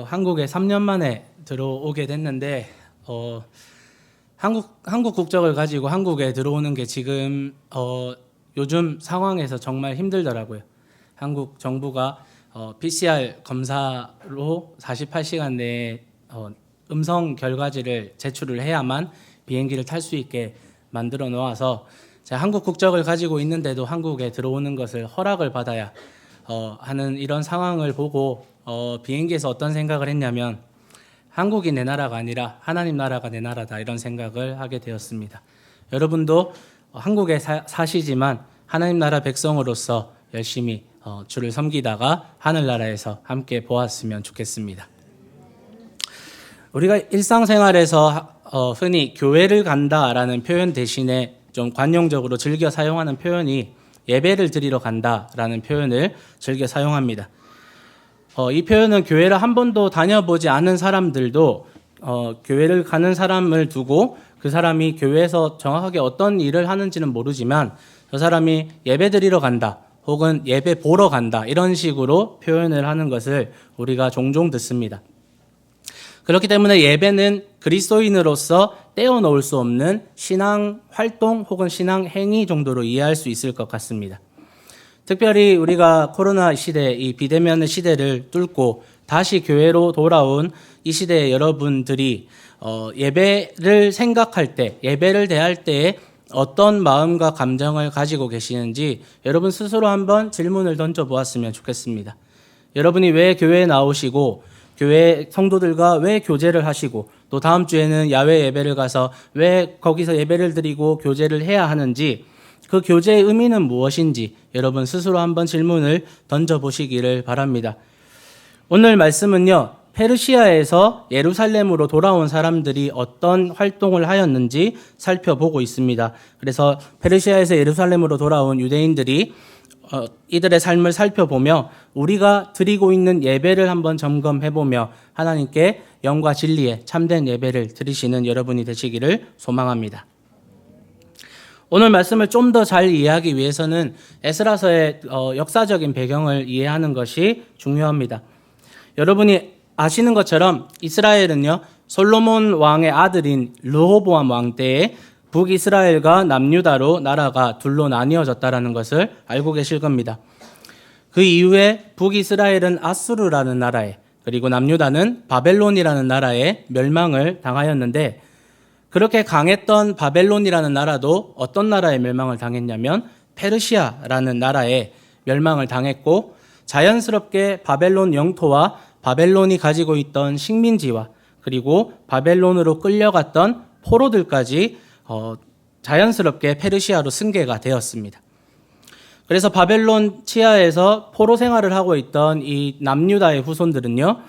한국에 3년 만에 들어오게 됐는데 한국 국적을 가지고 한국에 들어오는 게 지금 요즘 상황에서 정말 힘들더라고요. 한국 정부가 PCR 검사로 48시간 내에 음성 결과지를 제출을 해야만 비행기를 탈 수 있게 만들어 놓아서 제가 한국 국적을 가지고 있는데도 한국에 들어오는 것을 허락을 받아야 하는 이런 상황을 보고 비행기에서 어떤 생각을 했냐면 한국이 내 나라가 아니라 하나님 나라가 내 나라다 이런 생각을 하게 되었습니다. 여러분도 한국에 사시지만 하나님 나라 백성으로서 열심히 주를 섬기다가 하늘나라에서 함께 보았으면 좋겠습니다. 우리가 일상생활에서 흔히 교회를 간다라는 표현 대신에 좀 관용적으로 즐겨 사용하는 표현이 예배를 드리러 간다라는 표현을 즐겨 사용합니다. 이 표현은 교회를 한 번도 다녀보지 않은 사람들도 교회를 가는 사람을 두고 그 사람이 교회에서 정확하게 어떤 일을 하는지는 모르지만 저 사람이 예배 드리러 간다 혹은 예배 보러 간다 이런 식으로 표현을 하는 것을 우리가 종종 듣습니다. 그렇기 때문에 예배는 그리스도인으로서 떼어놓을 수 없는 신앙 활동 혹은 신앙 행위 정도로 이해할 수 있을 것 같습니다. 특별히 우리가 코로나 시대, 이 비대면 시대를 뚫고 다시 교회로 돌아온 이 시대의 여러분들이 예배를 생각할 때, 예배를 대할 때에 어떤 마음과 감정을 가지고 계시는지 여러분 스스로 한번 질문을 던져보았으면 좋겠습니다. 여러분이 왜 교회에 나오시고 교회 성도들과 왜 교제를 하시고 또 다음 주에는 야외 예배를 가서 왜 거기서 예배를 드리고 교제를 해야 하는지 그 교제의 의미는 무엇인지 여러분 스스로 한번 질문을 던져보시기를 바랍니다. 오늘 말씀은요, 페르시아에서 예루살렘으로 돌아온 사람들이 어떤 활동을 하였는지 살펴보고 있습니다. 그래서 페르시아에서 예루살렘으로 돌아온 유대인들이 이들의 삶을 살펴보며 우리가 드리고 있는 예배를 한번 점검해보며 하나님께 영과 진리의 참된 예배를 드리시는 여러분이 되시기를 소망합니다. 오늘 말씀을 좀 더 잘 이해하기 위해서는 에스라서의 역사적인 배경을 이해하는 것이 중요합니다. 여러분이 아시는 것처럼 이스라엘은요, 솔로몬 왕의 아들인 르호보암 왕 때에 북이스라엘과 남유다로 나라가 둘로 나뉘어졌다는 것을 알고 계실 겁니다. 그 이후에 북이스라엘은 아수르라는 나라에 그리고 남유다는 바벨론이라는 나라에 멸망을 당하였는데 그렇게 강했던 바벨론이라는 나라도 어떤 나라에 멸망을 당했냐면 페르시아라는 나라에 멸망을 당했고 자연스럽게 바벨론 영토와 바벨론이 가지고 있던 식민지와 그리고 바벨론으로 끌려갔던 포로들까지 자연스럽게 페르시아로 승계가 되었습니다. 그래서 바벨론 치하에서 포로 생활을 하고 있던 이 남유다의 후손들은요,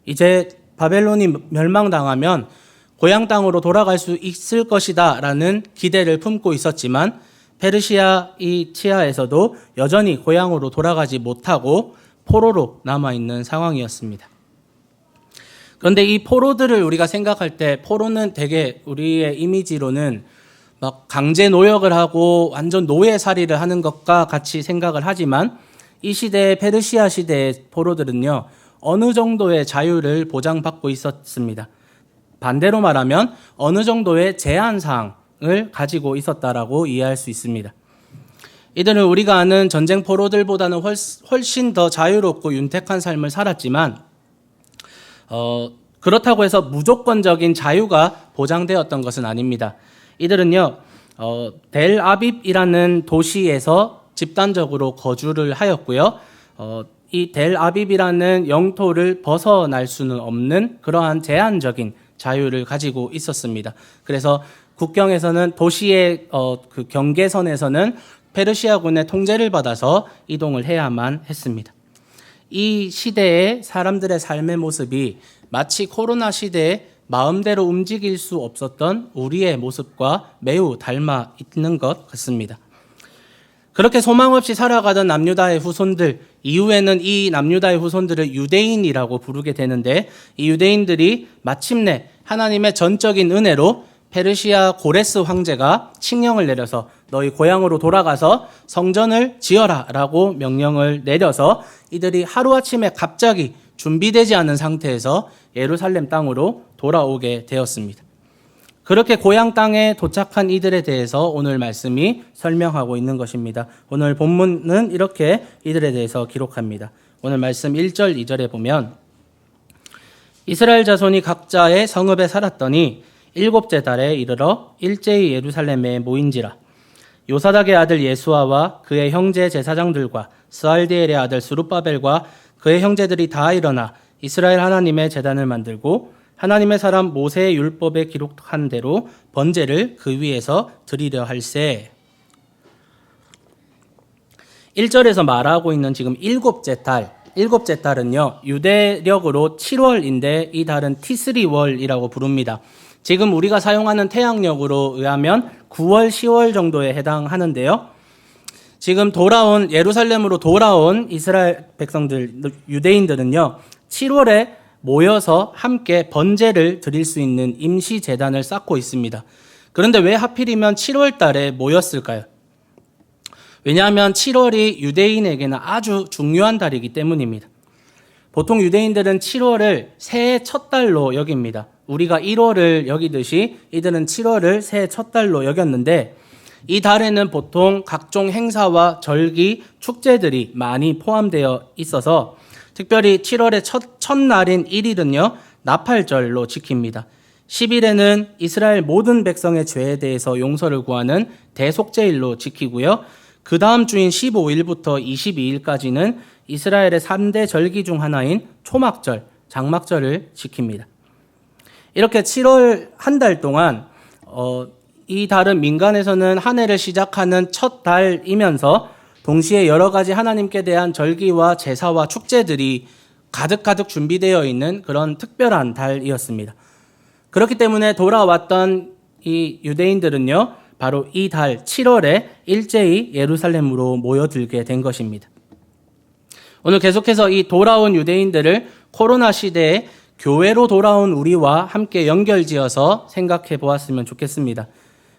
이제 바벨론이 멸망당하면 고향 땅으로 돌아갈 수 있을 것이다 라는 기대를 품고 있었지만 페르시아 이 치하에서도 여전히 고향으로 돌아가지 못하고 포로로 남아있는 상황이었습니다. 그런데 이 포로들을 우리가 생각할 때 포로는 되게 우리의 이미지로는 막 강제 노역을 하고 완전 노예살이를 하는 것과 같이 생각을 하지만 이 시대의 페르시아 시대의 포로들은요, 어느 정도의 자유를 보장받고 있었습니다. 반대로 말하면 어느 정도의 제한사항을 가지고 있었다라고 이해할 수 있습니다. 이들은 우리가 아는 전쟁 포로들보다는 훨씬 더 자유롭고 윤택한 삶을 살았지만 그렇다고 해서 무조건적인 자유가 보장되었던 것은 아닙니다. 이들은요, 델 아빕이라는 도시에서 집단적으로 거주를 하였고요. 이 델 아빕이라는 영토를 벗어날 수는 없는 그러한 제한적인 자유를 가지고 있었습니다. 그래서 국경에서는 도시의 그 경계선에서는 페르시아군의 통제를 받아서 이동을 해야만 했습니다. 이 시대의 사람들의 삶의 모습이 마치 코로나 시대에 마음대로 움직일 수 없었던 우리의 모습과 매우 닮아 있는 것 같습니다. 그렇게 소망 없이 살아가던 남유다의 후손들, 이후에는 이 남유다의 후손들을 유대인이라고 부르게 되는데 이 유대인들이 마침내 하나님의 전적인 은혜로 페르시아 고레스 황제가 칙령을 내려서 너희 고향으로 돌아가서 성전을 지어라 라고 명령을 내려서 이들이 하루아침에 갑자기 준비되지 않은 상태에서 예루살렘 땅으로 돌아오게 되었습니다. 그렇게 고향 땅에 도착한 이들에 대해서 오늘 말씀이 설명하고 있는 것입니다. 오늘 본문은 이렇게 이들에 대해서 기록합니다. 오늘 말씀 1절, 2절에 보면 이스라엘 자손이 각자의 성읍에 살았더니 일곱째 달에 이르러 일제히 예루살렘에 모인지라. 요사닥의 아들 예수아와 그의 형제 제사장들과 스알디엘의 아들 스룹바벨과 그의 형제들이 다 일어나 이스라엘 하나님의 제단을 만들고 하나님의 사람 모세의 율법에 기록한 대로 번제를 그 위에서 드리려 할세. 1절에서 말하고 있는 지금 일곱째 달은요, 유대력으로 7월인데 이 달은 티스리월이라고 부릅니다. 지금 우리가 사용하는 태양력으로 의하면 9월, 10월 정도에 해당하는데요. 지금 예루살렘으로 돌아온 이스라엘 백성들, 유대인들은요, 7월에 모여서 함께 번제를 드릴 수 있는 임시 제단을 쌓고 있습니다. 그런데 왜 하필이면 7월 달에 모였을까요? 왜냐하면 7월이 유대인에게는 아주 중요한 달이기 때문입니다. 보통 유대인들은 7월을 새해 첫 달로 여깁니다. 우리가 1월을 여기듯이 이들은 7월을 새해 첫 달로 여겼는데 이 달에는 보통 각종 행사와 절기, 축제들이 많이 포함되어 있어서 특별히 7월의 첫날인 1일은요, 나팔절로 지킵니다. 10일에는 이스라엘 모든 백성의 죄에 대해서 용서를 구하는 대속죄일로 지키고요. 그 다음 주인 15일부터 22일까지는 이스라엘의 3대 절기 중 하나인 초막절, 장막절을 지킵니다. 이렇게 7월 한 달 동안 이 달은 민간에서는 한 해를 시작하는 첫 달이면서 동시에 여러 가지 하나님께 대한 절기와 제사와 축제들이 가득가득 준비되어 있는 그런 특별한 달이었습니다. 그렇기 때문에 돌아왔던 이 유대인들은요, 바로 이 달 7월에 일제히 예루살렘으로 모여들게 된 것입니다. 오늘 계속해서 이 돌아온 유대인들을 코로나 시대에 교회로 돌아온 우리와 함께 연결지어서 생각해 보았으면 좋겠습니다.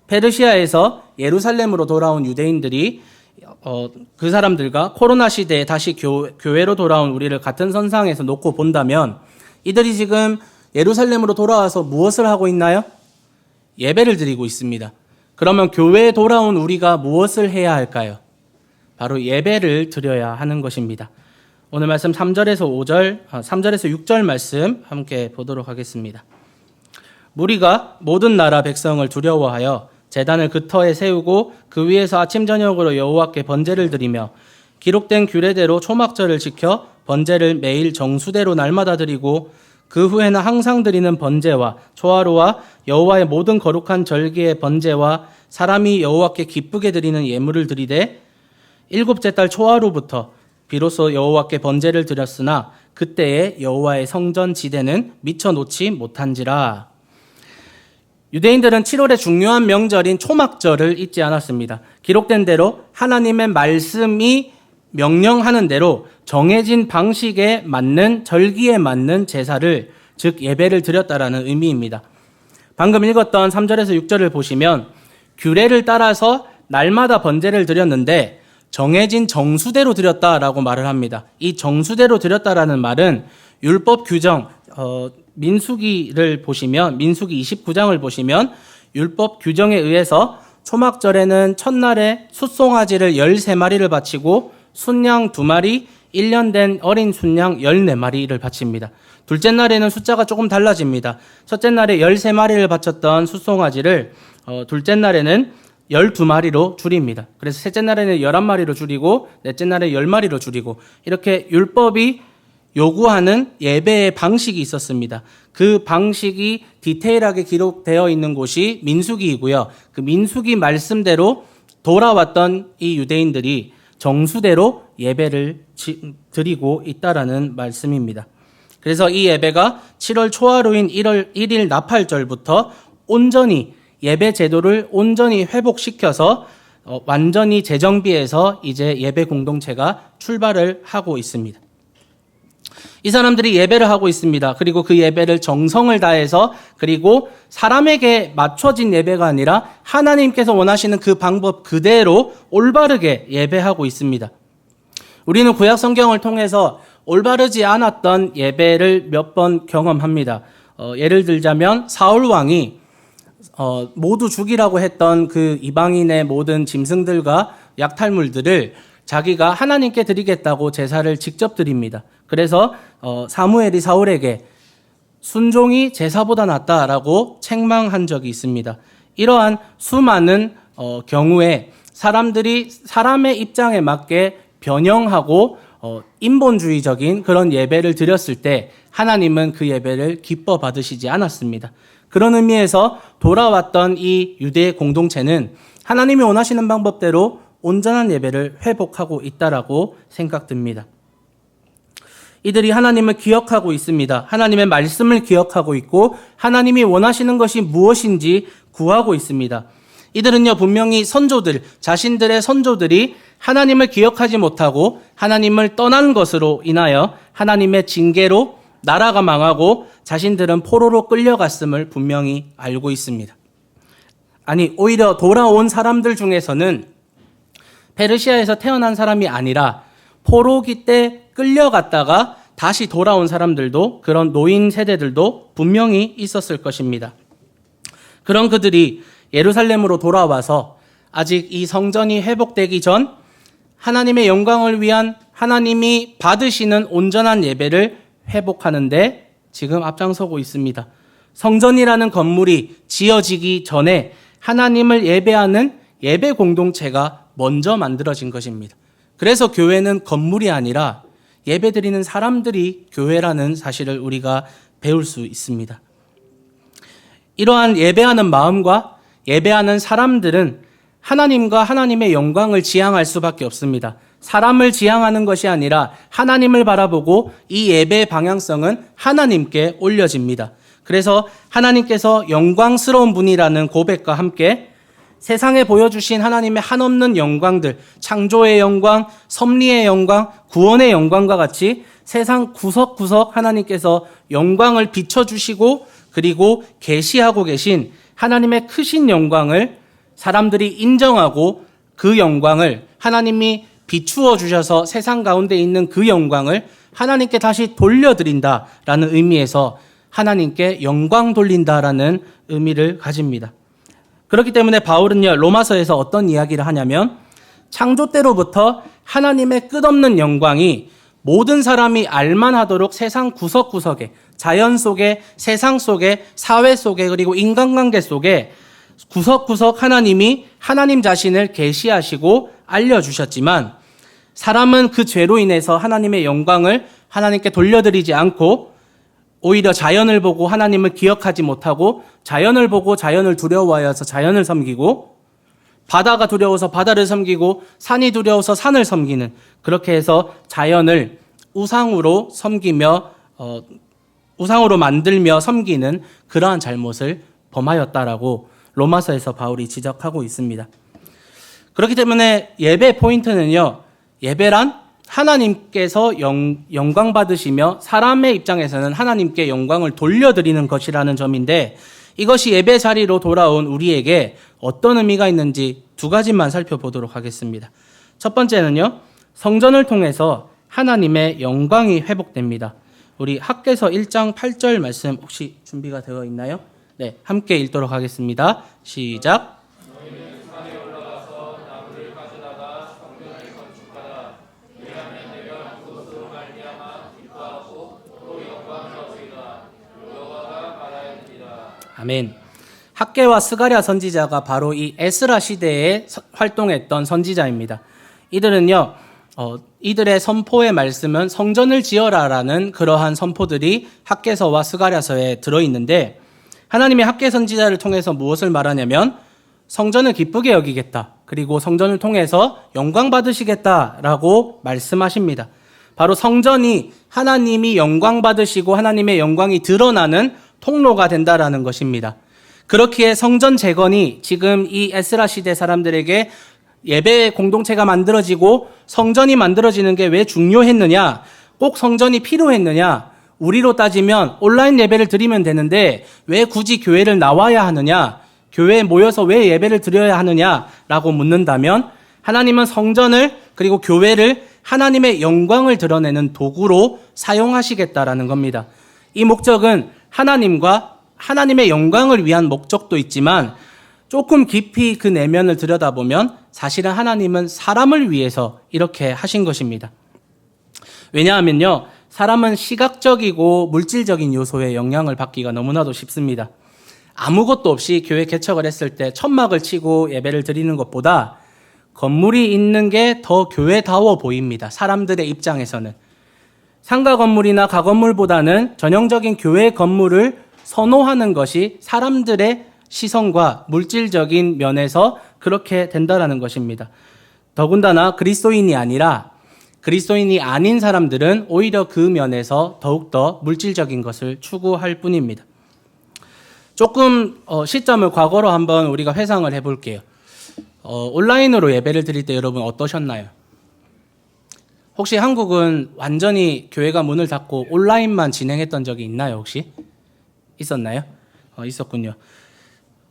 페르시아에서 예루살렘으로 돌아온 유대인들이 그 사람들과 코로나 시대에 다시 교회로 돌아온 우리를 같은 선상에서 놓고 본다면 이들이 지금 예루살렘으로 돌아와서 무엇을 하고 있나요? 예배를 드리고 있습니다. 그러면 교회에 돌아온 우리가 무엇을 해야 할까요? 바로 예배를 드려야 하는 것입니다. 오늘 말씀 3절에서 6절 말씀 함께 보도록 하겠습니다. 무리가 모든 나라 백성을 두려워하여 제단을 그 터에 세우고 그 위에서 아침 저녁으로 여호와께 번제를 드리며 기록된 규례대로 초막절을 지켜 번제를 매일 정수대로 날마다 드리고 그 후에는 항상 드리는 번제와 초하루와 여호와의 모든 거룩한 절기의 번제와 사람이 여호와께 기쁘게 드리는 예물을 드리되 일곱째 달 초하루부터 비로소 여호와께 번제를 드렸으나 그때에 여호와의 성전 지대는 미쳐 놓지 못한지라. 유대인들은 7월의 중요한 명절인 초막절을 잊지 않았습니다. 기록된 대로 하나님의 말씀이 명령하는 대로 정해진 방식에 맞는 절기에 맞는 제사를, 즉 예배를 드렸다라는 의미입니다. 방금 읽었던 3절에서 6절을 보시면 규례를 따라서 날마다 번제를 드렸는데 정해진 정수대로 드렸다라고 말을 합니다. 이 정수대로 드렸다라는 말은 율법 규정, 민수기를 보시면, 민수기 29장을 보시면 율법 규정에 의해서 초막절에는 첫날에 숫송아지를 13마리를 바치고 순양 2마리, 1년 된 어린 순양 14마리를 바칩니다. 둘째 날에는 숫자가 조금 달라집니다. 첫째 날에 13마리를 바쳤던 숫송아지를 둘째 날에는 12마리로 줄입니다. 그래서 셋째 날에는 11마리로 줄이고 넷째 날에 10마리로 줄이고 이렇게 율법이 요구하는 예배의 방식이 있었습니다. 그 방식이 디테일하게 기록되어 있는 곳이 민수기이고요. 그 민수기 말씀대로 돌아왔던 이 유대인들이 정수대로 예배를 드리고 있다라는 말씀입니다. 그래서 이 예배가 7월 초하루인 1일 나팔절부터 온전히 예배 제도를 온전히 회복시켜서 완전히 재정비해서 이제 예배 공동체가 출발을 하고 있습니다. 이 사람들이 예배를 하고 있습니다. 그리고 그 예배를 정성을 다해서, 그리고 사람에게 맞춰진 예배가 아니라 하나님께서 원하시는 그 방법 그대로 올바르게 예배하고 있습니다. 우리는 구약 성경을 통해서 올바르지 않았던 예배를 몇 번 경험합니다. 예를 들자면 사울 왕이 모두 죽이라고 했던 그 이방인의 모든 짐승들과 약탈물들을 자기가 하나님께 드리겠다고 제사를 직접 드립니다. 그래서 사무엘이 사울에게 순종이 제사보다 낫다라고 책망한 적이 있습니다. 이러한 수많은 경우에 사람들이 사람의 입장에 맞게 변형하고 인본주의적인 그런 예배를 드렸을 때 하나님은 그 예배를 기뻐 받으시지 않았습니다. 그런 의미에서 돌아왔던 이 유대 공동체는 하나님이 원하시는 방법대로 온전한 예배를 회복하고 있다라고 생각됩니다. 이들이 하나님을 기억하고 있습니다. 하나님의 말씀을 기억하고 있고 하나님이 원하시는 것이 무엇인지 구하고 있습니다. 이들은요 분명히 자신들의 선조들이 하나님을 기억하지 못하고 하나님을 떠난 것으로 인하여 하나님의 징계로 나라가 망하고 자신들은 포로로 끌려갔음을 분명히 알고 있습니다. 아니 오히려 돌아온 사람들 중에서는 페르시아에서 태어난 사람이 아니라 포로기 때 끌려갔다가 다시 돌아온 사람들도 그런 노인 세대들도 분명히 있었을 것입니다. 그런 그들이 예루살렘으로 돌아와서 아직 이 성전이 회복되기 전 하나님의 영광을 위한 하나님이 받으시는 온전한 예배를 회복하는데 지금 앞장서고 있습니다. 성전이라는 건물이 지어지기 전에 하나님을 예배하는 예배 공동체가 먼저 만들어진 것입니다. 그래서 교회는 건물이 아니라 예배드리는 사람들이 교회라는 사실을 우리가 배울 수 있습니다. 이러한 예배하는 마음과 예배하는 사람들은 하나님과 하나님의 영광을 지향할 수밖에 없습니다. 사람을 지향하는 것이 아니라 하나님을 바라보고 이 예배의 방향성은 하나님께 올려집니다. 그래서 하나님께서 영광스러운 분이라는 고백과 함께 세상에 보여주신 하나님의 한없는 영광들, 창조의 영광, 섭리의 영광, 구원의 영광과 같이 세상 구석구석 하나님께서 영광을 비춰주시고 그리고 계시하고 계신 하나님의 크신 영광을 사람들이 인정하고 그 영광을 하나님이 비추어 주셔서 세상 가운데 있는 그 영광을 하나님께 다시 돌려드린다라는 의미에서 하나님께 영광 돌린다라는 의미를 가집니다. 그렇기 때문에 바울은요 로마서에서 어떤 이야기를 하냐면 창조 때로부터 하나님의 끝없는 영광이 모든 사람이 알만하도록 세상 구석구석에 자연 속에 세상 속에 사회 속에 그리고 인간관계 속에 구석구석 하나님이 하나님 자신을 계시하시고 알려주셨지만 사람은 그 죄로 인해서 하나님의 영광을 하나님께 돌려드리지 않고 오히려 자연을 보고 하나님을 기억하지 못하고 자연을 보고 자연을 두려워하여서 자연을 섬기고 바다가 두려워서 바다를 섬기고 산이 두려워서 산을 섬기는 그렇게 해서 자연을 우상으로 섬기며 우상으로 만들며 섬기는 그러한 잘못을 범하였다라고 로마서에서 바울이 지적하고 있습니다. 그렇기 때문에 예배 포인트는요. 예배란 하나님께서 영광 받으시며 사람의 입장에서는 하나님께 영광을 돌려드리는 것이라는 점인데 이것이 예배 자리로 돌아온 우리에게 어떤 의미가 있는지 두 가지만 살펴보도록 하겠습니다. 첫 번째는요. 성전을 통해서 하나님의 영광이 회복됩니다. 우리 학개서 1장 8절 말씀 혹시 준비가 되어 있나요? 네, 함께 읽도록 하겠습니다. 시작. 아멘. 학개와 스가랴 선지자가 바로 이 에스라 시대에 활동했던 선지자입니다. 이들은요, 이들의 선포의 말씀은 성전을 지어라라는 그러한 선포들이 학개서와 스가랴서에 들어있는데 하나님의 학개 선지자를 통해서 무엇을 말하냐면 성전을 기쁘게 여기겠다. 그리고 성전을 통해서 영광 받으시겠다라고 말씀하십니다. 바로 성전이 하나님이 영광 받으시고 하나님의 영광이 드러나는 통로가 된다라는 것입니다. 그렇기에 성전 재건이 지금 이 에스라 시대 사람들에게 예배 공동체가 만들어지고 성전이 만들어지는 게 왜 중요했느냐? 꼭 성전이 필요했느냐? 우리로 따지면 온라인 예배를 드리면 되는데 왜 굳이 교회를 나와야 하느냐? 교회에 모여서 왜 예배를 드려야 하느냐라고 묻는다면 하나님은 성전을 그리고 교회를 하나님의 영광을 드러내는 도구로 사용하시겠다라는 겁니다. 이 목적은 하나님과 하나님의 영광을 위한 목적도 있지만 조금 깊이 그 내면을 들여다보면 사실은 하나님은 사람을 위해서 이렇게 하신 것입니다. 왜냐하면요, 사람은 시각적이고 물질적인 요소에 영향을 받기가 너무나도 쉽습니다. 아무것도 없이 교회 개척을 했을 때 천막을 치고 예배를 드리는 것보다 건물이 있는 게 더 교회다워 보입니다. 사람들의 입장에서는. 상가 건물이나 가건물보다는 전형적인 교회 건물을 선호하는 것이 사람들의 시선과 물질적인 면에서 그렇게 된다라는 것입니다. 더군다나 그리스도인이 아닌 사람들은 오히려 그 면에서 더욱더 물질적인 것을 추구할 뿐입니다. 조금 시점을 과거로 한번 우리가 회상을 해볼게요. 온라인으로 예배를 드릴 때 여러분 어떠셨나요? 혹시 한국은 완전히 교회가 문을 닫고 온라인만 진행했던 적이 있나요, 혹시? 있었나요? 있었군요.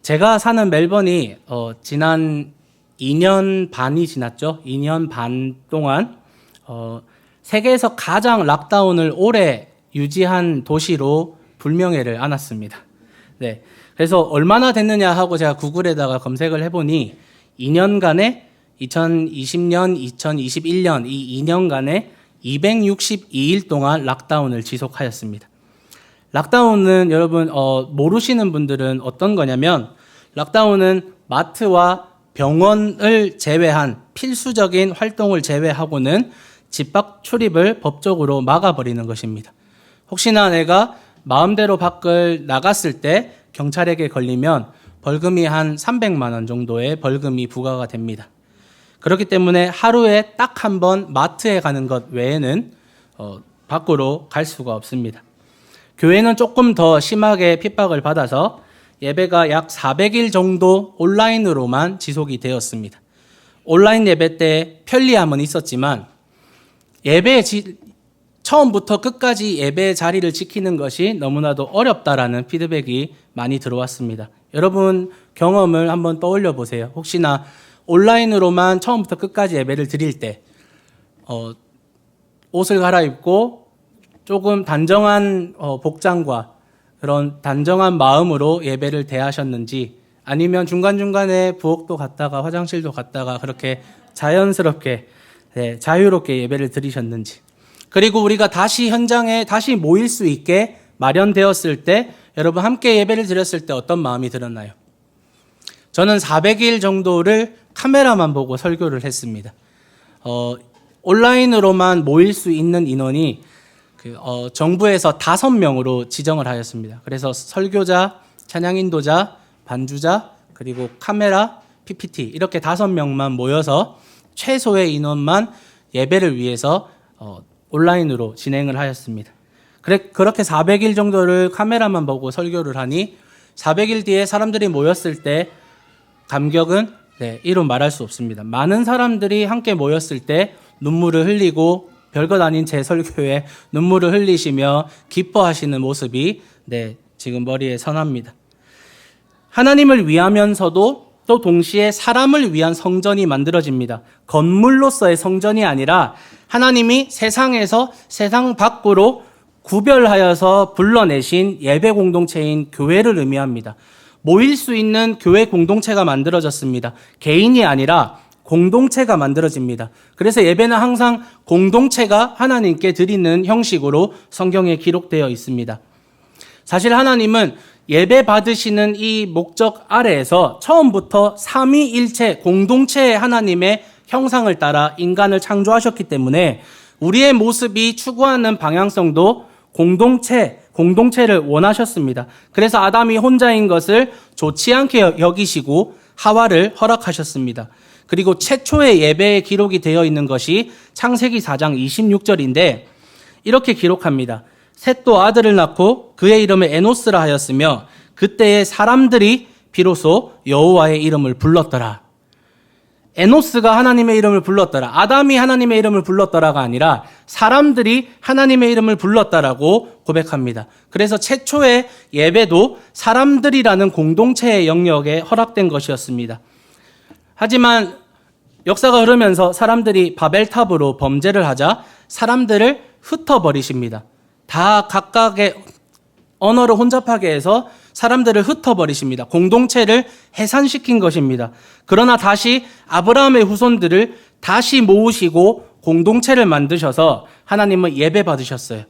제가 사는 멜번이 지난 2년 반이 지났죠. 2년 반 동안 세계에서 가장 락다운을 오래 유지한 도시로 불명예를 안았습니다. 네. 그래서 얼마나 됐느냐 하고 제가 구글에다가 검색을 해보니 2년간에 2020년, 2021년 이 2년간에 262일 동안 락다운을 지속하였습니다. 락다운은 여러분 모르시는 분들은 어떤 거냐면 락다운은 마트와 병원을 제외한 필수적인 활동을 제외하고는 집 밖 출입을 법적으로 막아버리는 것입니다. 혹시나 내가 마음대로 밖을 나갔을 때 경찰에게 걸리면 벌금이 한 300만 원 정도의 벌금이 부과가 됩니다. 그렇기 때문에 하루에 딱 한 번 마트에 가는 것 외에는 밖으로 갈 수가 없습니다. 교회는 조금 더 심하게 핍박을 받아서 예배가 약 400일 정도 온라인으로만 지속이 되었습니다. 온라인 예배 때 편리함은 있었지만 처음부터 끝까지 예배의 자리를 지키는 것이 너무나도 어렵다라는 피드백이 많이 들어왔습니다. 여러분 경험을 한번 떠올려 보세요. 혹시나 온라인으로만 처음부터 끝까지 예배를 드릴 때 옷을 갈아입고 조금 단정한 복장과 그런 단정한 마음으로 예배를 대하셨는지 아니면 중간중간에 부엌도 갔다가 화장실도 갔다가 그렇게 자연스럽게 자유롭게 예배를 드리셨는지 그리고 우리가 다시 현장에 다시 모일 수 있게 마련되었을 때 여러분 함께 예배를 드렸을 때 어떤 마음이 들었나요? 저는 400일 정도를 카메라만 보고 설교를 했습니다. 온라인으로만 모일 수 있는 인원이 정부에서 5명으로 지정을 하였습니다. 그래서 설교자, 찬양 인도자, 반주자, 그리고 카메라, PPT 이렇게 5명만 모여서 최소의 인원만 예배를 위해서 온라인으로 진행을 하였습니다. 그렇게 400일 정도를 카메라만 보고 설교를 하니 400일 뒤에 사람들이 모였을 때 감격은 이루 말할 수 없습니다. 많은 사람들이 함께 모였을 때 눈물을 흘리고 별것 아닌 제 설교에 눈물을 흘리시며 기뻐하시는 모습이 지금 머리에 선합니다. 하나님을 위하면서도 또 동시에 사람을 위한 성전이 만들어집니다. 건물로서의 성전이 아니라 하나님이 세상에서 세상 밖으로 구별하여서 불러내신 예배 공동체인 교회를 의미합니다. 모일 수 있는 교회 공동체가 만들어졌습니다. 개인이 아니라 공동체가 만들어집니다. 그래서 예배는 항상 공동체가 하나님께 드리는 형식으로 성경에 기록되어 있습니다. 사실 하나님은 예배 받으시는 이 목적 아래에서 처음부터 삼위일체 공동체의 하나님의 형상을 따라 인간을 창조하셨기 때문에 우리의 모습이 추구하는 방향성도 공동체를 원하셨습니다. 그래서 아담이 혼자인 것을 좋지 않게 여기시고 하와를 허락하셨습니다. 그리고 최초의 예배에 기록이 되어 있는 것이 창세기 4장 26절인데 이렇게 기록합니다. 셋도 아들을 낳고 그의 이름을 에노스라 하였으며 그때의 사람들이 비로소 여호와의 이름을 불렀더라. 에노스가 하나님의 이름을 불렀더라. 아담이 하나님의 이름을 불렀더라가 아니라 사람들이 하나님의 이름을 불렀다라고 고백합니다. 그래서 최초의 예배도 사람들이라는 공동체의 영역에 허락된 것이었습니다. 하지만 역사가 흐르면서 사람들이 바벨탑으로 범죄를 하자 사람들을 흩어버리십니다. 다 각각의 언어를 혼잡하게 해서 사람들을 흩어버리십니다. 공동체를 해산시킨 것입니다. 그러나 다시 아브라함의 후손들을 다시 모으시고 공동체를 만드셔서 하나님은 예배 받으셨어요.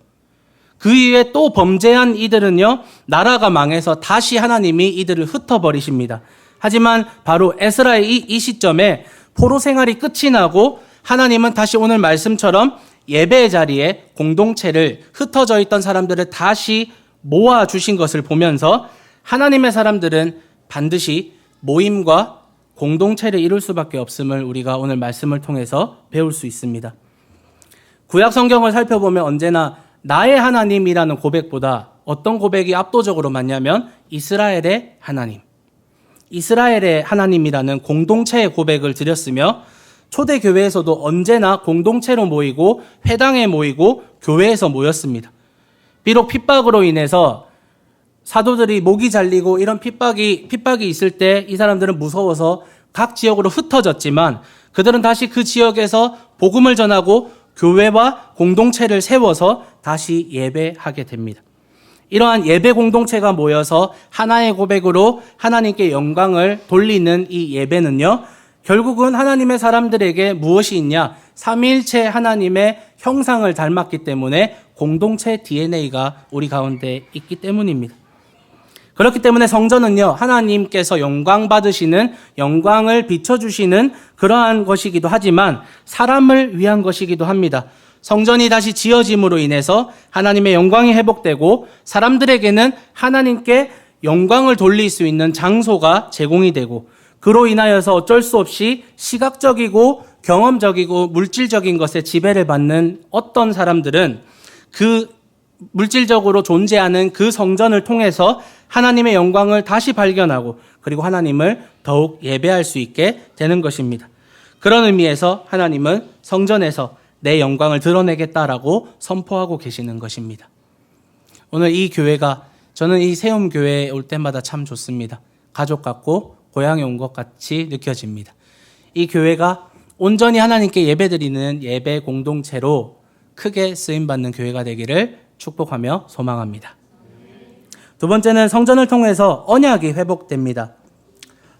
그 이후에 또 범죄한 이들은요, 나라가 망해서 다시 하나님이 이들을 흩어버리십니다. 하지만 바로 에스라의 이 시점에 포로 생활이 끝이 나고 하나님은 다시 오늘 말씀처럼 예배의 자리에 공동체를 흩어져 있던 사람들을 다시 모아주신 것을 보면서 하나님의 사람들은 반드시 모임과 공동체를 이룰 수밖에 없음을 우리가 오늘 말씀을 통해서 배울 수 있습니다. 구약 성경을 살펴보면 언제나 나의 하나님이라는 고백보다 어떤 고백이 압도적으로 많냐면 이스라엘의 하나님, 이스라엘의 하나님이라는 공동체의 고백을 드렸으며 초대교회에서도 언제나 공동체로 모이고 회당에 모이고 교회에서 모였습니다. 비록 핍박으로 인해서 사도들이 목이 잘리고 이런 핍박이 있을 때 이 사람들은 무서워서 각 지역으로 흩어졌지만 그들은 다시 그 지역에서 복음을 전하고 교회와 공동체를 세워서 다시 예배하게 됩니다. 이러한 예배 공동체가 모여서 하나의 고백으로 하나님께 영광을 돌리는 이 예배는요, 결국은 하나님의 사람들에게 무엇이 있냐? 삼위일체 하나님의 형상을 닮았기 때문에 공동체 DNA가 우리 가운데 있기 때문입니다. 그렇기 때문에 성전은요, 하나님께서 영광 받으시는, 영광을 비춰주시는 그러한 것이기도 하지만 사람을 위한 것이기도 합니다. 성전이 다시 지어짐으로 인해서 하나님의 영광이 회복되고 사람들에게는 하나님께 영광을 돌릴 수 있는 장소가 제공이 되고 그로 인하여서 어쩔 수 없이 시각적이고 경험적이고 물질적인 것에 지배를 받는 어떤 사람들은 그 물질적으로 존재하는 그 성전을 통해서 하나님의 영광을 다시 발견하고 그리고 하나님을 더욱 예배할 수 있게 되는 것입니다. 그런 의미에서 하나님은 성전에서 내 영광을 드러내겠다라고 선포하고 계시는 것입니다. 오늘 이 교회가, 저는 이 세움교회에 올 때마다 참 좋습니다. 가족 같고 고향에 온 것 같이 느껴집니다. 이 교회가 온전히 하나님께 예배드리는 예배 공동체로 크게 쓰임받는 교회가 되기를 축복하며 소망합니다. 두 번째는 성전을 통해서 언약이 회복됩니다.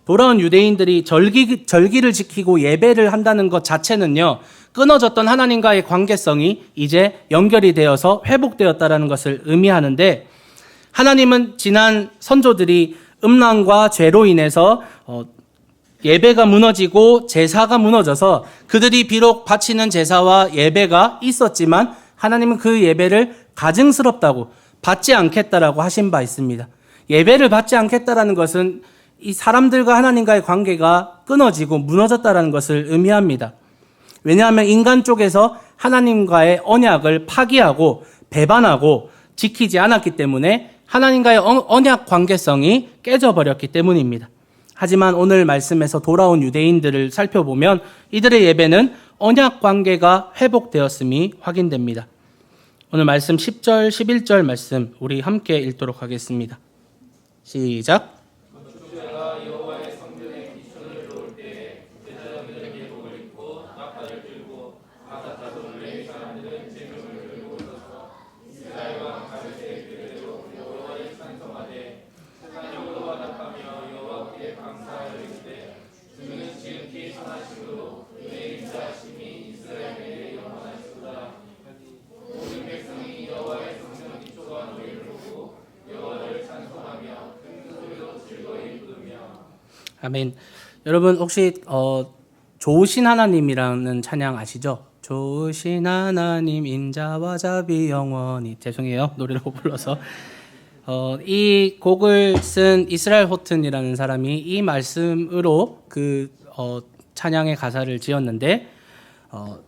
돌아온 유대인들이 절기를 지키고 예배를 한다는 것 자체는요, 끊어졌던 하나님과의 관계성이 이제 연결이 되어서 회복되었다는 것을 의미하는데, 하나님은 지난 선조들이 음란과 죄로 인해서 예배가 무너지고 제사가 무너져서 그들이 비록 바치는 제사와 예배가 있었지만 하나님은 그 예배를 가증스럽다고 받지 않겠다라고 하신 바 있습니다. 예배를 받지 않겠다라는 것은 이 사람들과 하나님과의 관계가 끊어지고 무너졌다라는 것을 의미합니다. 왜냐하면 인간 쪽에서 하나님과의 언약을 파기하고 배반하고 지키지 않았기 때문에 하나님과의 언약 관계성이 깨져버렸기 때문입니다. 하지만 오늘 말씀에서 돌아온 유대인들을 살펴보면 이들의 예배는 언약 관계가 회복되었음이 확인됩니다. 오늘 말씀 10절, 11절 말씀 우리 함께 읽도록 하겠습니다. 시작. 아멘. 여러분 혹시 좋으신 하나님이라는 찬양 아시죠? 좋으신 하나님 인자와 자비 영원히, 죄송해요 노래를 못 불러서. 이 곡을 쓴 이스라엘 호튼이라는 사람이 이 말씀으로 그 찬양의 가사를 지었는데,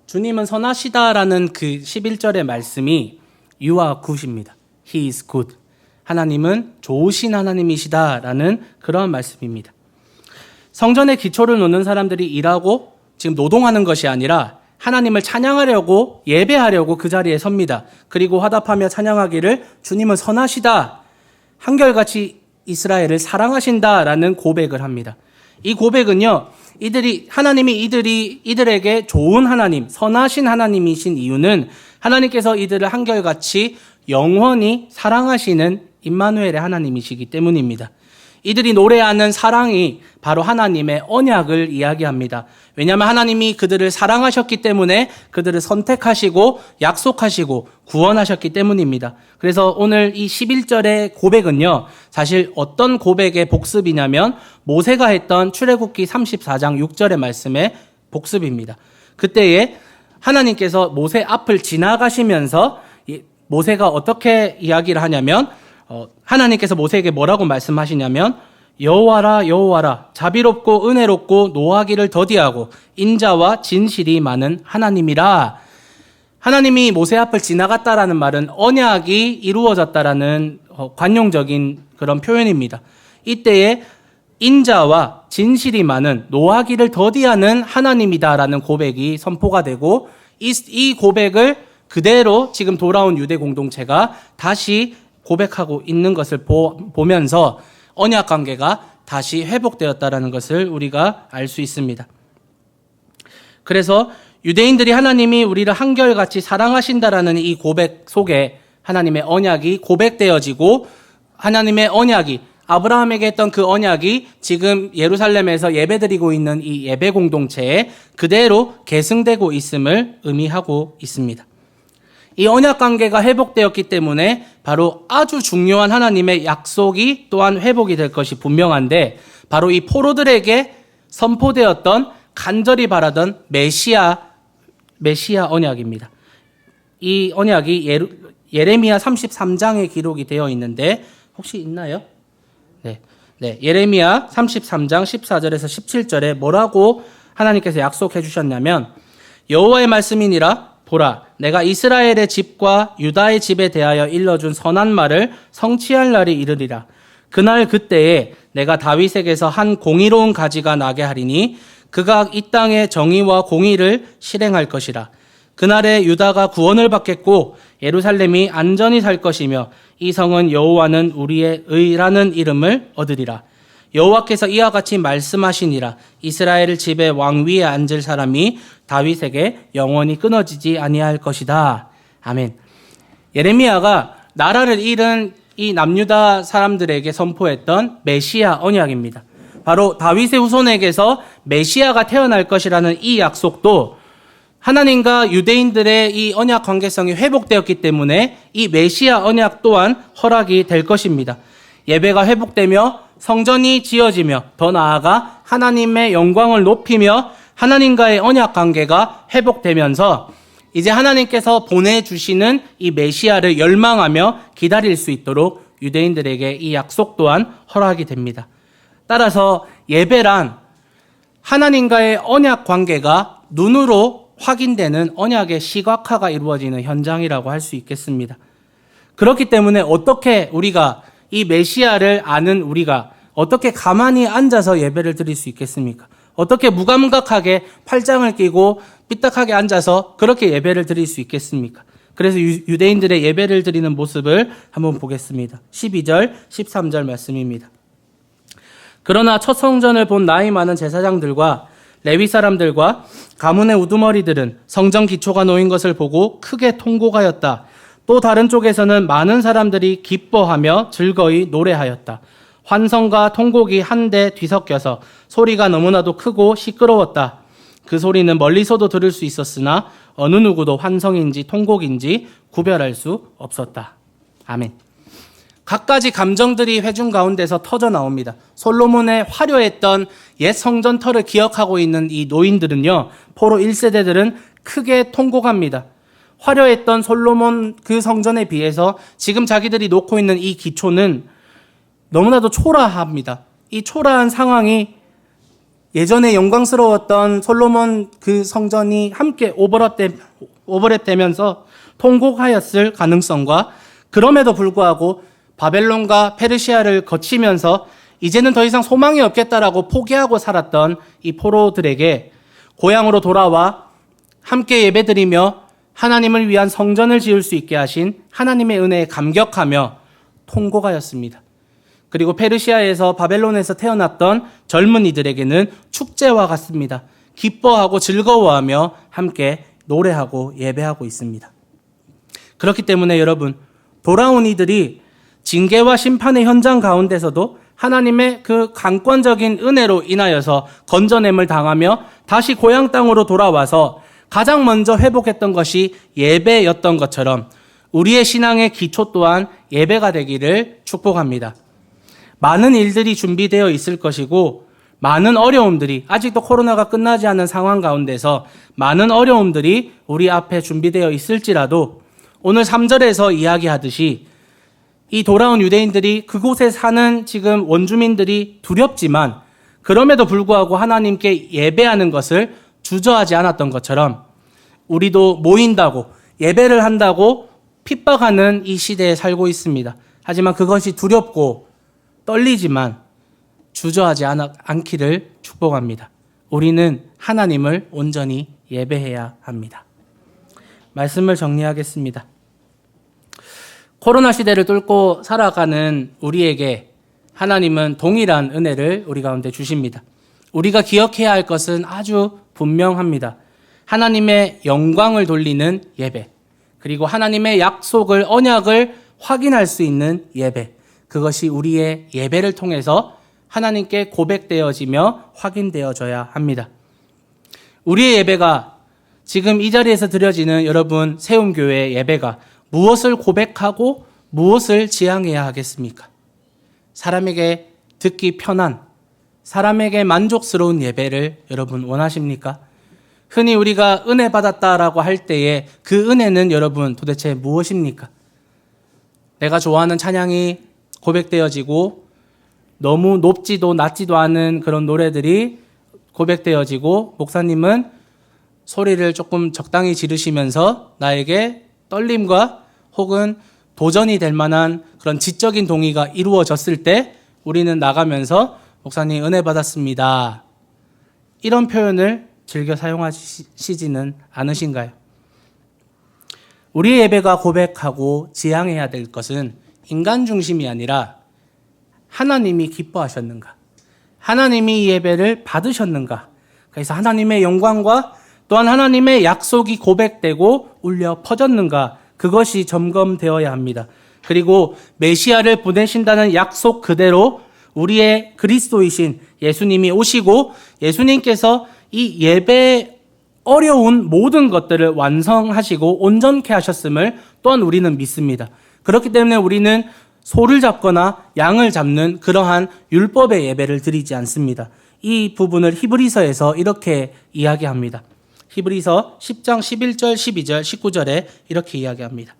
주님은 선하시다라는 그 11절의 말씀이 You are good입니다. He is good. 하나님은 좋으신 하나님이시다라는 그런 말씀입니다. 성전의 기초를 놓는 사람들이 일하고 지금 노동하는 것이 아니라 하나님을 찬양하려고 예배하려고 그 자리에 섭니다. 그리고 화답하며 찬양하기를 주님은 선하시다, 한결같이 이스라엘을 사랑하신다라는 고백을 합니다. 이 고백은요, 하나님이 이들에게 좋은 하나님, 선하신 하나님이신 이유는 하나님께서 이들을 한결같이 영원히 사랑하시는 임마누엘의 하나님이시기 때문입니다. 이들이 노래하는 사랑이 바로 하나님의 언약을 이야기합니다. 왜냐하면 하나님이 그들을 사랑하셨기 때문에 그들을 선택하시고 약속하시고 구원하셨기 때문입니다. 그래서 오늘 이 11절의 고백은요, 사실 어떤 고백의 복습이냐면 모세가 했던 출애굽기 34장 6절의 말씀의 복습입니다. 그때에 하나님께서 모세 앞을 지나가시면서 모세가 어떻게 이야기를 하냐면 하나님께서 모세에게 뭐라고 말씀하시냐면 여호와라 여호와라 자비롭고 은혜롭고 노하기를 더디하고 인자와 진실이 많은 하나님이라. 하나님이 모세 앞을 지나갔다라는 말은 언약이 이루어졌다라는 관용적인 그런 표현입니다. 이때에 인자와 진실이 많은 노하기를 더디하는 하나님이다라는 고백이 선포가 되고 이 고백을 그대로 지금 돌아온 유대 공동체가 다시 고백하고 있는 것을 보면서 언약 관계가 다시 회복되었다라는 것을 우리가 알 수 있습니다. 그래서 유대인들이 하나님이 우리를 한결같이 사랑하신다라는 이 고백 속에 하나님의 언약이 고백되어지고 하나님의 언약이 아브라함에게 했던 그 언약이 지금 예루살렘에서 예배드리고 있는 이 예배 공동체에 그대로 계승되고 있음을 의미하고 있습니다. 이 언약 관계가 회복되었기 때문에 바로 아주 중요한 하나님의 약속이 또한 회복이 될 것이 분명한데 바로 이 포로들에게 선포되었던 간절히 바라던 메시아 언약입니다. 이 언약이 예레미야 33장에 기록이 되어 있는데 혹시 있나요? 네. 예레미야 33장 14절에서 17절에 뭐라고 하나님께서 약속해 주셨냐면 여호와의 말씀이니라 보라 내가 이스라엘의 집과 유다의 집에 대하여 일러준 선한 말을 성취할 날이 이르리라. 그날 그때에 내가 다윗에게서 한 공의로운 가지가 나게 하리니 그가 이 땅에 정의와 공의를 실행할 것이라. 그날에 유다가 구원을 받겠고 예루살렘이 안전히 살 것이며 이 성은 여호와는 우리의 의라는 이름을 얻으리라. 여호와께서 이와 같이 말씀하시니라. 이스라엘 집의 왕 위에 앉을 사람이 다윗에게 영원히 끊어지지 아니할 것이다. 아멘. 예레미야가 나라를 잃은 이 남유다 사람들에게 선포했던 메시아 언약입니다. 바로 다윗의 후손에게서 메시아가 태어날 것이라는 이 약속도 하나님과 유대인들의 이 언약 관계성이 회복되었기 때문에 이 메시아 언약 또한 허락이 될 것입니다. 예배가 회복되며 성전이 지어지며 더 나아가 하나님의 영광을 높이며 하나님과의 언약 관계가 회복되면서 이제 하나님께서 보내주시는 이 메시아를 열망하며 기다릴 수 있도록 유대인들에게 이 약속 또한 허락이 됩니다. 따라서 예배란 하나님과의 언약 관계가 눈으로 확인되는 언약의 시각화가 이루어지는 현장이라고 할 수 있겠습니다. 그렇기 때문에 어떻게 우리가 이 메시아를 아는 우리가 어떻게 가만히 앉아서 예배를 드릴 수 있겠습니까? 어떻게 무감각하게 팔짱을 끼고 삐딱하게 앉아서 그렇게 예배를 드릴 수 있겠습니까? 그래서 유대인들의 예배를 드리는 모습을 한번 보겠습니다. 12절, 13절 말씀입니다. 그러나 첫 성전을 본 나이 많은 제사장들과 레위 사람들과 가문의 우두머리들은 성전 기초가 놓인 것을 보고 크게 통곡하였다. 또 다른 쪽에서는 많은 사람들이 기뻐하며 즐거이 노래하였다. 환성과 통곡이 한데 뒤섞여서 소리가 너무나도 크고 시끄러웠다. 그 소리는 멀리서도 들을 수 있었으나 어느 누구도 환성인지 통곡인지 구별할 수 없었다. 아멘. 갖가지 감정들이 회중 가운데서 터져 나옵니다. 솔로몬의 화려했던 옛 성전터를 기억하고 있는 이 노인들은요, 포로 1세대들은 크게 통곡합니다. 화려했던 솔로몬 그 성전에 비해서 지금 자기들이 놓고 있는 이 기초는 너무나도 초라합니다. 이 초라한 상황이 예전에 영광스러웠던 솔로몬 그 성전이 함께 오버랩되면서 통곡하였을 가능성과 그럼에도 불구하고 바벨론과 페르시아를 거치면서 이제는 더 이상 소망이 없겠다라고 포기하고 살았던 이 포로들에게 고향으로 돌아와 함께 예배드리며 하나님을 위한 성전을 지을 수 있게 하신 하나님의 은혜에 감격하며 통곡하였습니다. 그리고 페르시아에서 바벨론에서 태어났던 젊은이들에게는 축제와 같습니다. 기뻐하고 즐거워하며 함께 노래하고 예배하고 있습니다. 그렇기 때문에 여러분, 돌아온 이들이 징계와 심판의 현장 가운데서도 하나님의 그 강권적인 은혜로 인하여서 건져냄을 당하며 다시 고향 땅으로 돌아와서 가장 먼저 회복했던 것이 예배였던 것처럼 우리의 신앙의 기초 또한 예배가 되기를 축복합니다. 많은 일들이 준비되어 있을 것이고 많은 어려움들이, 아직도 코로나가 끝나지 않은 상황 가운데서 많은 어려움들이 우리 앞에 준비되어 있을지라도 오늘 3절에서 이야기하듯이 이 돌아온 유대인들이 그곳에 사는 지금 원주민들이 두렵지만 그럼에도 불구하고 하나님께 예배하는 것을 주저하지 않았던 것처럼 우리도 모인다고 예배를 한다고 핍박하는 이 시대에 살고 있습니다. 하지만 그것이 두렵고 떨리지만 주저하지 않기를 축복합니다. 우리는 하나님을 온전히 예배해야 합니다. 말씀을 정리하겠습니다. 코로나 시대를 뚫고 살아가는 우리에게 하나님은 동일한 은혜를 우리 가운데 주십니다. 우리가 기억해야 할 것은 아주 분명합니다. 하나님의 영광을 돌리는 예배, 그리고 하나님의 약속을, 언약을 확인할 수 있는 예배, 그것이 우리의 예배를 통해서 하나님께 고백되어지며 확인되어져야 합니다. 우리의 예배가, 지금 이 자리에서 드려지는 여러분 세움교회의 예배가 무엇을 고백하고 무엇을 지향해야 하겠습니까? 사람에게 듣기 편한, 사람에게 만족스러운 예배를 여러분 원하십니까? 흔히 우리가 은혜 받았다라고 할 때에 그 은혜는 여러분 도대체 무엇입니까? 내가 좋아하는 찬양이 고백되어지고 너무 높지도 낮지도 않은 그런 노래들이 고백되어지고 목사님은 소리를 조금 적당히 지르시면서 나에게 떨림과 혹은 도전이 될 만한 그런 지적인 동의가 이루어졌을 때 우리는 나가면서 목사님 은혜 받았습니다. 이런 표현을 즐겨 사용하시지는 않으신가요? 우리의 예배가 고백하고 지향해야 될 것은 인간 중심이 아니라 하나님이 기뻐하셨는가? 하나님이 이 예배를 받으셨는가? 그래서 하나님의 영광과 또한 하나님의 약속이 고백되고 울려 퍼졌는가? 그것이 점검되어야 합니다. 그리고 메시아를 보내신다는 약속 그대로 우리의 그리스도이신 예수님이 오시고 예수님께서 이 예배의 어려운 모든 것들을 완성하시고 온전케 하셨음을 또한 우리는 믿습니다. 그렇기 때문에 우리는 소를 잡거나 양을 잡는 그러한 율법의 예배를 드리지 않습니다. 이 부분을 히브리서에서 이렇게 이야기합니다. 히브리서 10장 11절, 12절, 19절에 이렇게 이야기합니다.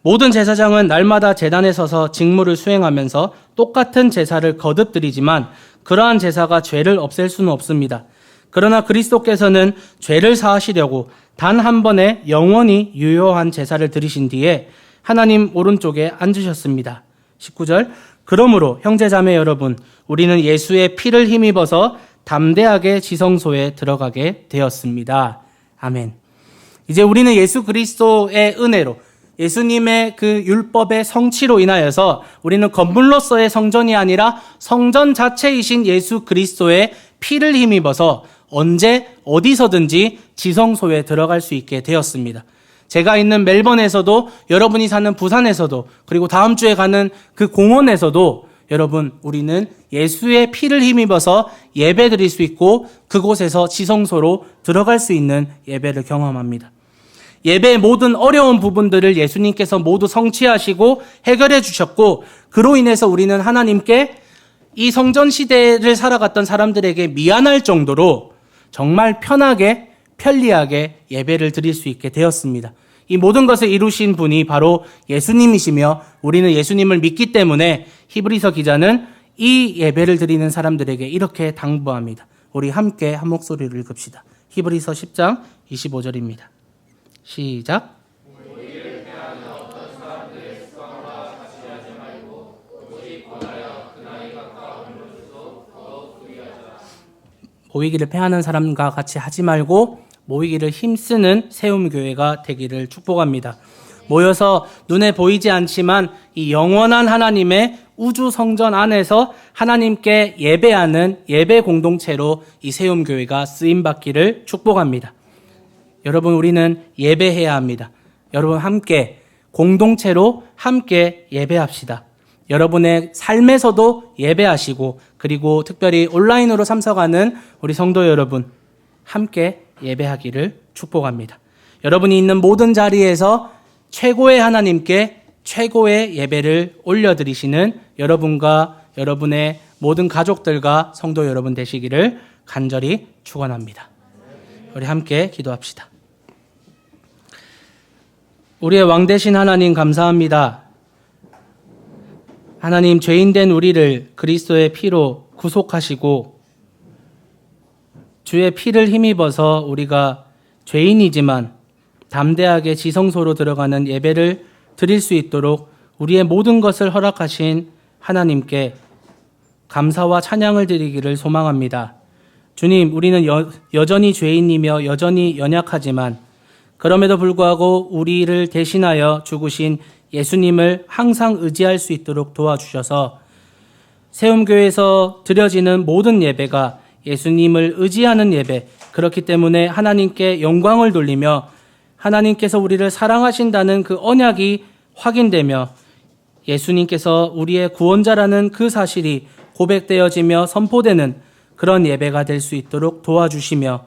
모든 제사장은 날마다 제단에 서서 직무를 수행하면서 똑같은 제사를 거듭 드리지만 그러한 제사가 죄를 없앨 수는 없습니다. 그러나 그리스도께서는 죄를 사하시려고 단 한 번에 영원히 유효한 제사를 드리신 뒤에 하나님 오른쪽에 앉으셨습니다. 19절, 그러므로 형제자매 여러분, 우리는 예수의 피를 힘입어서 담대하게 지성소에 들어가게 되었습니다. 아멘. 이제 우리는 예수 그리스도의 은혜로, 예수님의 그 율법의 성취로 인하여서 우리는 건물로서의 성전이 아니라 성전 자체이신 예수 그리스도의 피를 힘입어서 언제 어디서든지 지성소에 들어갈 수 있게 되었습니다. 제가 있는 멜번에서도, 여러분이 사는 부산에서도, 그리고 다음 주에 가는 그 공원에서도 여러분, 우리는 예수의 피를 힘입어서 예배 드릴 수 있고 그곳에서 지성소로 들어갈 수 있는 예배를 경험합니다. 예배의 모든 어려운 부분들을 예수님께서 모두 성취하시고 해결해 주셨고, 그로 인해서 우리는 하나님께 이 성전 시대를 살아갔던 사람들에게 미안할 정도로 정말 편하게, 편리하게 예배를 드릴 수 있게 되었습니다. 이 모든 것을 이루신 분이 바로 예수님이시며 우리는 예수님을 믿기 때문에 히브리서 기자는 이 예배를 드리는 사람들에게 이렇게 당부합니다. 우리 함께 한 목소리를 읽읍시다. 히브리서 10장 25절입니다. 시작. 모이기를 패하는 사람과 같이 하지 말고 모이기를 힘쓰는 세움교회가 되기를 축복합니다. 모여서 눈에 보이지 않지만 이 영원한 하나님의 우주 성전 안에서 하나님께 예배하는 예배 공동체로 이 세움교회가 쓰임받기를 축복합니다. 여러분, 우리는 예배해야 합니다. 여러분, 함께 공동체로 함께 예배합시다. 여러분의 삶에서도 예배하시고, 그리고 특별히 온라인으로 참석하는 우리 성도 여러분 함께 예배하기를 축복합니다. 여러분이 있는 모든 자리에서 최고의 하나님께 최고의 예배를 올려드리시는 여러분과 여러분의 모든 가족들과 성도 여러분 되시기를 간절히 축원합니다. 우리 함께 기도합시다. 우리의 왕 되신 하나님, 감사합니다. 하나님, 죄인된 우리를 그리스도의 피로 구속하시고 주의 피를 힘입어서 우리가 죄인이지만 담대하게 지성소로 들어가는 예배를 드릴 수 있도록 우리의 모든 것을 허락하신 하나님께 감사와 찬양을 드리기를 소망합니다. 주님, 우리는 여전히 죄인이며 여전히 연약하지만 그럼에도 불구하고 우리를 대신하여 죽으신 예수님을 항상 의지할 수 있도록 도와주셔서 세움교회에서 드려지는 모든 예배가 예수님을 의지하는 예배, 그렇기 때문에 하나님께 영광을 돌리며 하나님께서 우리를 사랑하신다는 그 언약이 확인되며 예수님께서 우리의 구원자라는 그 사실이 고백되어지며 선포되는 그런 예배가 될 수 있도록 도와주시며,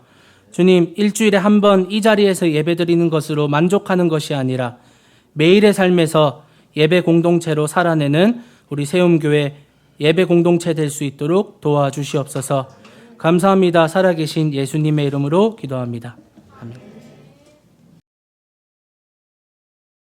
주님, 일주일에 한 번 이 자리에서 예배드리는 것으로 만족하는 것이 아니라 매일의 삶에서 예배 공동체로 살아내는 우리 세움교회 예배 공동체 될 수 있도록 도와주시옵소서. 감사합니다. 살아계신 예수님의 이름으로 기도합니다.